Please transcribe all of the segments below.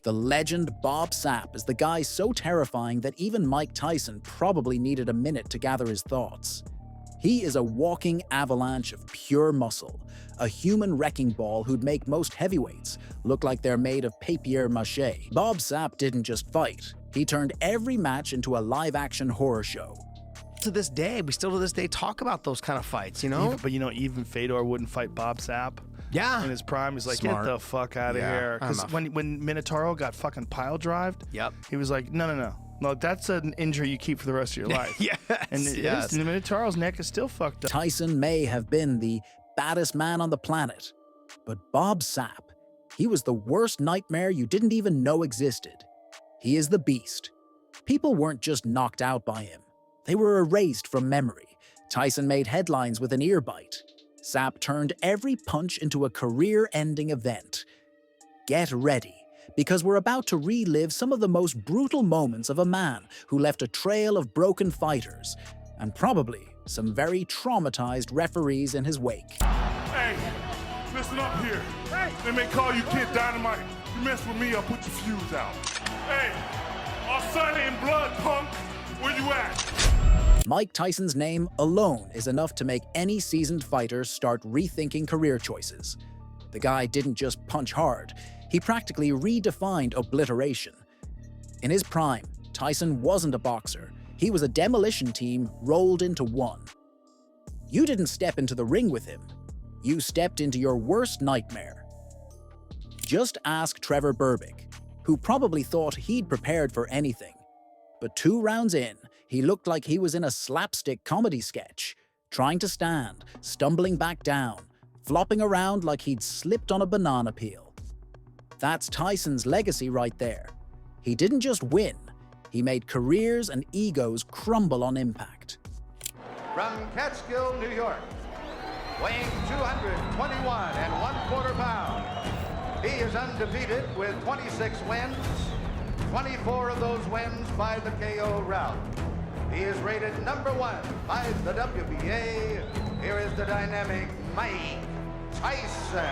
The legend Bob Sapp is the guy so terrifying that even Mike Tyson probably needed a minute to gather his thoughts. He is a walking avalanche of pure muscle, a human wrecking ball who'd make most heavyweights look like they're made of papier-mâché. Bob Sapp didn't just fight, he turned every match into a live-action horror show. To this day, we still to this day talk about those kind of fights, you know? Even Fedor wouldn't fight Bob Sapp. Yeah. In his prime, he's like, Smart. get the fuck out of here. Because when Minotauro got fucking pile-drived, he was like, no, that's an injury you keep for the rest of your life. And Minotauro's neck is still fucked up. Tyson may have been the baddest man on the planet, but Bob Sapp, he was the worst nightmare you didn't even know existed. He is the beast. People weren't just knocked out by him. They were erased from memory. Tyson made headlines with an ear bite. Sapp turned every punch into a career-ending event. Get ready, because we're about to relive some of the most brutal moments of a man who left a trail of broken fighters, and probably some very traumatized referees in his wake. Hey, listen up here. Hey. They may call you Kid Dynamite. You mess with me, I'll put your fuse out. Hey, our son in blood, punk. Where you at? Mike Tyson's name alone is enough to make any seasoned fighter start rethinking career choices. The guy didn't just punch hard, he practically redefined obliteration. In his prime, Tyson wasn't a boxer, he was a demolition team rolled into one. You didn't step into the ring with him, you stepped into your worst nightmare. Just ask Trevor Berbick, who probably thought he'd prepared for anything. But 2 rounds in, he looked like he was in a slapstick comedy sketch, trying to stand, stumbling back down, flopping around like he'd slipped on a banana peel. That's Tyson's legacy right there. He didn't just win, he made careers and egos crumble on impact. From Catskill, New York, weighing 221 1/4 pounds, he is undefeated with 26 wins, 24 of those wins by the KO route. He is rated #1 by the WBA. Here is the dynamic Mike Tyson.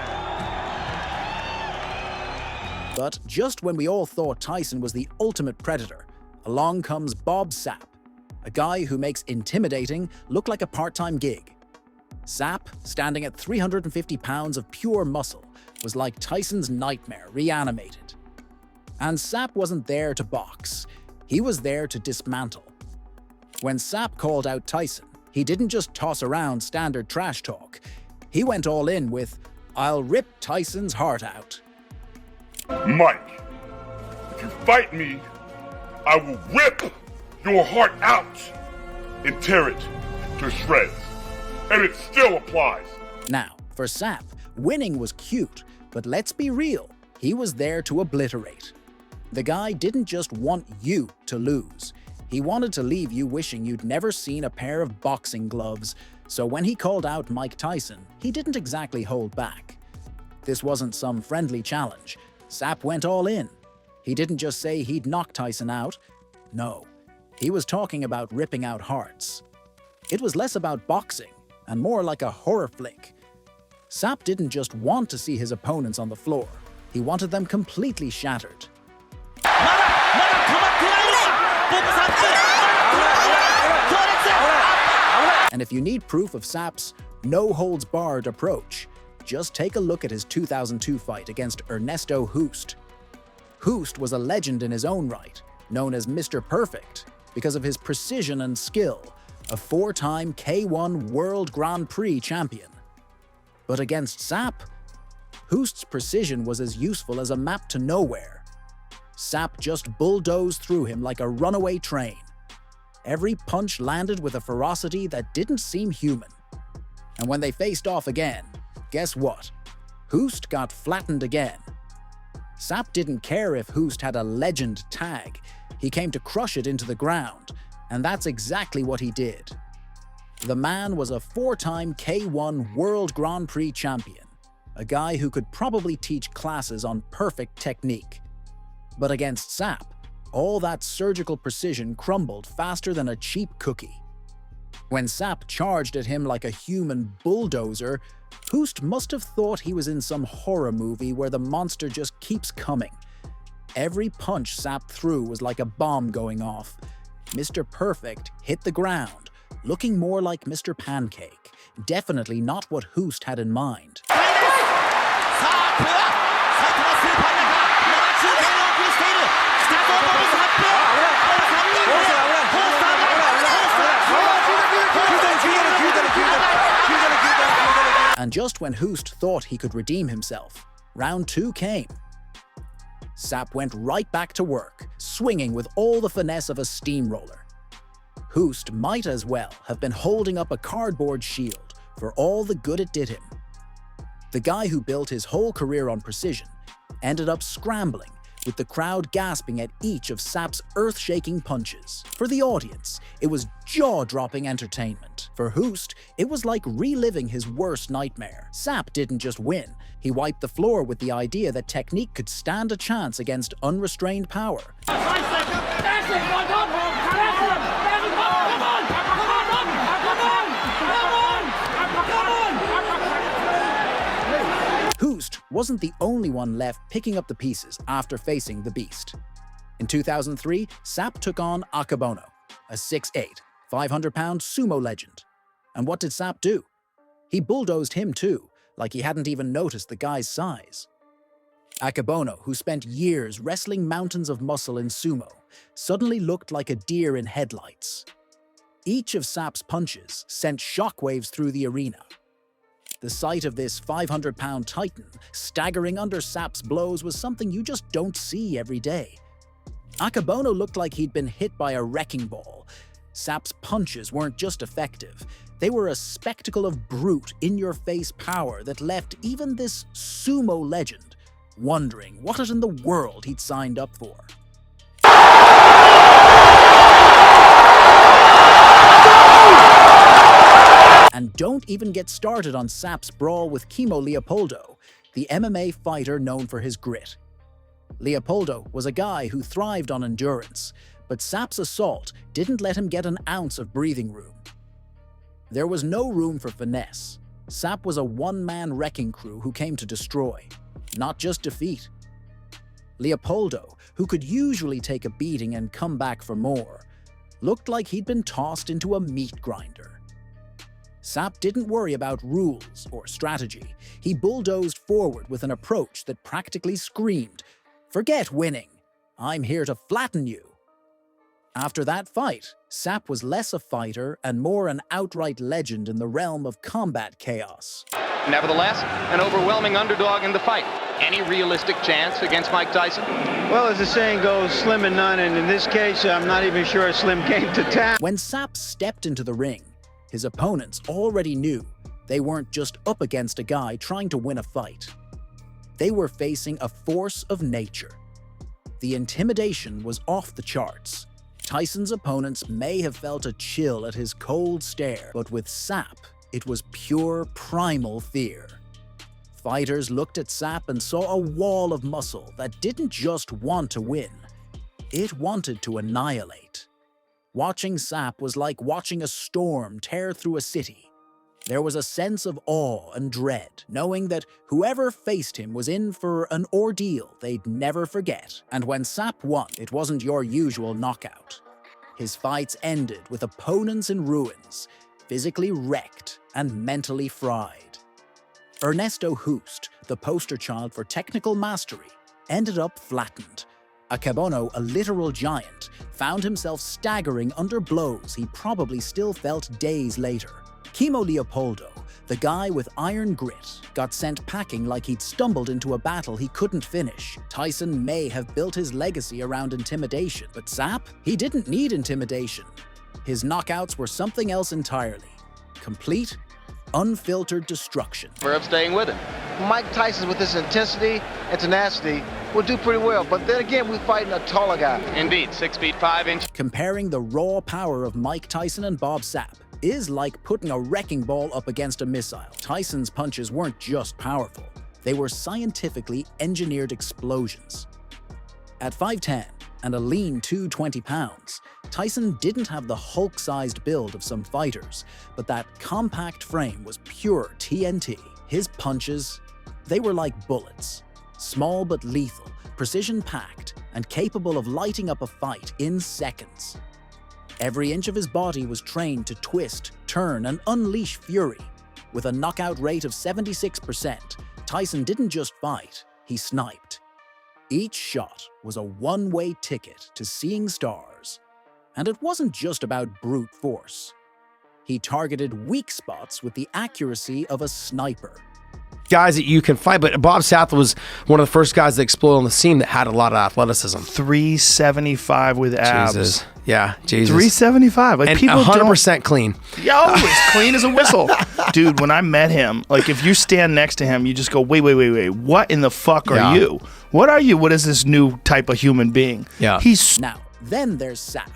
But just when we all thought Tyson was the ultimate predator, along comes Bob Sapp, a guy who makes intimidating look like a part-time gig. Sapp, standing at 350 pounds of pure muscle, was like Tyson's nightmare reanimated. And Sapp wasn't there to box, he was there to dismantle. When Sapp called out Tyson, he didn't just toss around standard trash talk. He went all in with, "I'll rip Tyson's heart out." Mike, if you fight me, I will rip your heart out and tear it to shreds. And it still applies. Now, for Sapp, winning was cute, but let's be real, he was there to obliterate. The guy didn't just want you to lose. He wanted to leave you wishing you'd never seen a pair of boxing gloves, so when he called out Mike Tyson, he didn't exactly hold back. This wasn't some friendly challenge. Sapp went all in. He didn't just say he'd knock Tyson out. No, he was talking about ripping out hearts. It was less about boxing and more like a horror flick. Sapp didn't just want to see his opponents on the floor. He wanted them completely shattered. And if you need proof of Sapp's no-holds-barred approach, just take a look at his 2002 fight against Ernesto Hoost. Hoost was a legend in his own right, known as Mr. Perfect, because of his precision and skill, a 4-time K1 World Grand Prix champion. But against Sapp, Hoost's precision was as useful as a map to nowhere. Sapp just bulldozed through him like a runaway train. Every punch landed with a ferocity that didn't seem human. And when they faced off again, guess what? Hoost got flattened again. Sapp didn't care if Hoost had a legend tag. He came to crush it into the ground, and that's exactly what he did. The man was a 4-time K1 World Grand Prix champion, a guy who could probably teach classes on perfect technique. But against Sapp, all that surgical precision crumbled faster than a cheap cookie. When Sapp charged at him like a human bulldozer, Hoost must have thought he was in some horror movie where the monster just keeps coming. Every punch Sapp threw was like a bomb going off. Mr. Perfect hit the ground, looking more like Mr. Pancake. Definitely not what Hoost had in mind. And just when Hoost thought he could redeem himself, round 2 came. Sapp went right back to work, swinging with all the finesse of a steamroller. Hoost might as well have been holding up a cardboard shield for all the good it did him. The guy who built his whole career on precision ended up scrambling, with the crowd gasping at each of Sapp's earth-shaking punches. For the audience, it was jaw-dropping entertainment. For Hoost, it was like reliving his worst nightmare. Sapp didn't just win, he wiped the floor with the idea that technique could stand a chance against unrestrained power. Hoost wasn't the only one left picking up the pieces after facing the beast. In 2003, Sapp took on Akebono, a 6'8", 500-pound sumo legend. And what did Sapp do? He bulldozed him too, like he hadn't even noticed the guy's size. Akebono, who spent years wrestling mountains of muscle in sumo, suddenly looked like a deer in headlights. Each of Sapp's punches sent shockwaves through the arena. The sight of this 500-pound titan staggering under Sapp's blows was something you just don't see every day. Akebono looked like he'd been hit by a wrecking ball. Sapp's punches weren't just effective, they were a spectacle of brute, in-your-face power that left even this sumo legend wondering what in the world he'd signed up for. And don't even get started on Sapp's brawl with Kimo Leopoldo, the MMA fighter known for his grit. Leopoldo was a guy who thrived on endurance, but Sapp's assault didn't let him get an ounce of breathing room. There was no room for finesse. Sapp was a one-man wrecking crew who came to destroy, not just defeat. Leopoldo, who could usually take a beating and come back for more, looked like he'd been tossed into a meat grinder. Sapp didn't worry about rules or strategy. He bulldozed forward with an approach that practically screamed, "Forget winning. I'm here to flatten you." After that fight, Sapp was less a fighter and more an outright legend in the realm of combat chaos. Nevertheless, an overwhelming underdog in the fight. Any realistic chance against Mike Tyson? Well, as the saying goes, slim and none, and in this case, I'm not even sure Slim came to town. When Sapp stepped into the ring, his opponents already knew they weren't just up against a guy trying to win a fight. They were facing a force of nature. The intimidation was off the charts. Tyson's opponents may have felt a chill at his cold stare, but with Sapp, it was pure primal fear. Fighters looked at Sapp and saw a wall of muscle that didn't just want to win, it wanted to annihilate. Watching Sapp was like watching a storm tear through a city. There was a sense of awe and dread, knowing that whoever faced him was in for an ordeal they'd never forget. And when Sapp won, it wasn't your usual knockout. His fights ended with opponents in ruins, physically wrecked and mentally fried. Ernesto Hoost, the poster child for technical mastery, ended up flattened. Akebono, a literal giant, found himself staggering under blows he probably still felt days later. Kimo Leopoldo, the guy with iron grit, got sent packing like he'd stumbled into a battle he couldn't finish. Tyson may have built his legacy around intimidation, but Sapp? He didn't need intimidation. His knockouts were something else entirely. Complete, unfiltered destruction. We're staying with him. Mike Tyson, with his intensity and tenacity, will do pretty well, but then again, we're fighting a taller guy. Indeed, 6 feet 5 inches. Comparing the raw power of Mike Tyson and Bob Sapp is like putting a wrecking ball up against a missile. Tyson's punches weren't just powerful, they were scientifically engineered explosions. At 5'10" and a lean 220 pounds, Tyson didn't have the Hulk-sized build of some fighters, but that compact frame was pure TNT. His punches, they were like bullets, small but lethal, precision-packed and capable of lighting up a fight in seconds. Every inch of his body was trained to twist, turn, and unleash fury. With a knockout rate of 76%, Tyson didn't just fight, he sniped. Each shot was a one-way ticket to seeing stars. And it wasn't just about brute force. He targeted weak spots with the accuracy of a sniper. Guys that you can fight, but Bob Sapp was one of the first guys that exploded on the scene that had a lot of athleticism. 375 with abs. Jesus. Yeah, Jesus. 375. Like, and people 100% clean. Yo, as clean as a whistle. Dude, when I met him, like, if you stand next to him, you just go, wait. What in the fuck are you? What are you? What is this new type of human being? Yeah. Now, then there's Sapp.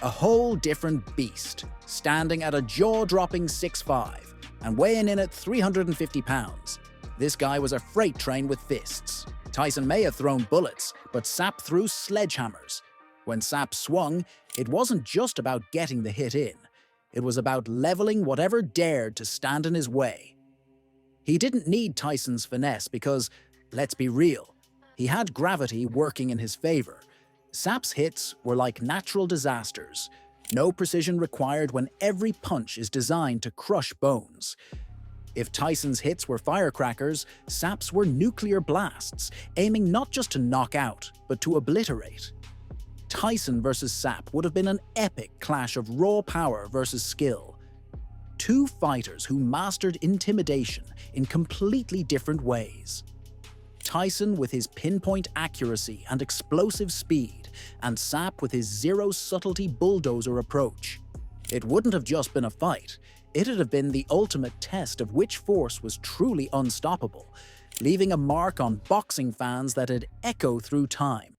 A whole different beast, standing at a jaw-dropping 6'5", and weighing in at 350 pounds. This guy was a freight train with fists. Tyson may have thrown bullets, but Sapp threw sledgehammers. When Sapp swung, it wasn't just about getting the hit in. It was about leveling whatever dared to stand in his way. He didn't need Tyson's finesse because, let's be real, he had gravity working in his favor. Sapp's hits were like natural disasters. No precision required when every punch is designed to crush bones. If Tyson's hits were firecrackers, Sapp's were nuclear blasts, aiming not just to knock out, but to obliterate. Tyson versus Sapp would have been an epic clash of raw power versus skill. Two fighters who mastered intimidation in completely different ways. Tyson with his pinpoint accuracy and explosive speed, and Sapp with his zero-subtlety bulldozer approach. It wouldn't have just been a fight. It'd have been the ultimate test of which force was truly unstoppable, leaving a mark on boxing fans that'd echo through time.